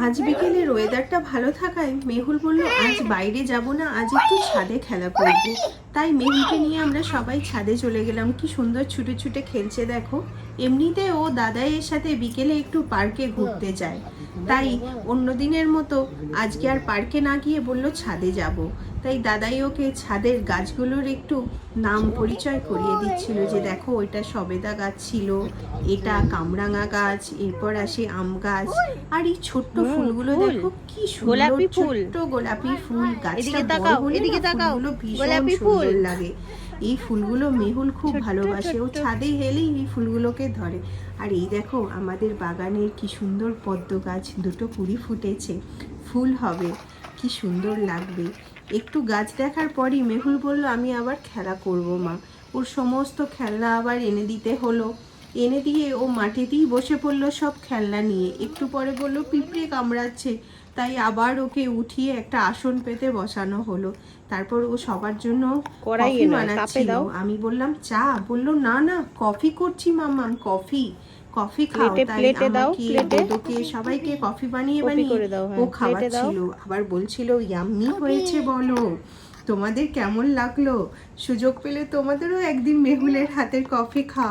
আজ বিকেলের ওয়েদারটা ভালো থাকায় মেহুল বলল আজ বাইরে যাব না, আজ একটু ছাদে খেলা করব। তাই মেহুলকে নিয়ে আমরা সবাই ছাদে চলে গেলাম। কি সুন্দর ছুটে ছুটে খেলছে দেখো। এমনিতে ও দাদাইয়ের সাথে বিকেলে একটু পার্কে ঘুরতে যায়, তাই অন্য দিনের মতো আজকে আর পার্কে না গিয়ে বলল ছাদে যাব। তাই দাদাই ওকে ছাদের গাছগুলোর একটু নাম পরিচয় করিয়ে দিচ্ছিল, যে দেখো ওইটা সবেদা গাছ ছিল, এটা কামরাঙা গাছ, এরপর আসে আম গাছ, আর এই ছোট্ট ফুলগুলো দেখো কি সুন্দর, গোলাপি ফুল, ছোট্ট গোলাপি ফুল। গাছটা এদিকে বড় তাকাও, হলে এদিকে না তাকাও, ফুলগুলো ভীষণ গোলাপি ফুল। সুন্দর লাগে। এই ফুলগুলো মেহুল খুব ছোট্ট ভালোবাসে, ও ছোট্ট। ছাদে এলেই এই ফুলগুলোকে ধরে। আর এই দেখো আমাদের বাগানের কি সুন্দর পদ্ম গাছ, দুটো কুড়ি ফুটেছে, ফুল হবে, কি সুন্দর লাগবে। একটু গাছ দেখার পরই মেহুল বলল আমি আবার খেলা করব মা। ওর সমস্ত খেলনা আবার এনে দিতে হলো। এনে দিয়ে ও মাটিতেই বসে পড়লো সব খেলনা নিয়ে। একটু পরে বললো পিঁপড়ে কামড়াচ্ছে, তাই আবার ওকে উঠিয়ে একটা আসন পেতে বসানো হলো। তারপর ও সবার জন্য কড়াইয়ে কফি নয়, কাপে বানাচ্ছিল। দাও। আমি বললাম চা, বললো না না কফি করছি মাম্মাম, কফি কফি খাও। প্লেটে তাই প্লেটে দাও, আমাকে প্লেটে দোদোকে সবাইকে কফি বানিয়ে কপি বানিয়ে করে দাও। ও হ্যাঁ, প্লেটে দাও। খাওয়াচ্ছিল। আবার বলছিল ইয়াম্মি হয়েছে বলো, তোমাদের কেমন লাগলো? সুযোগ পেলে তোমাদেরও একদিন মেহুলের হাতের কফি খাও।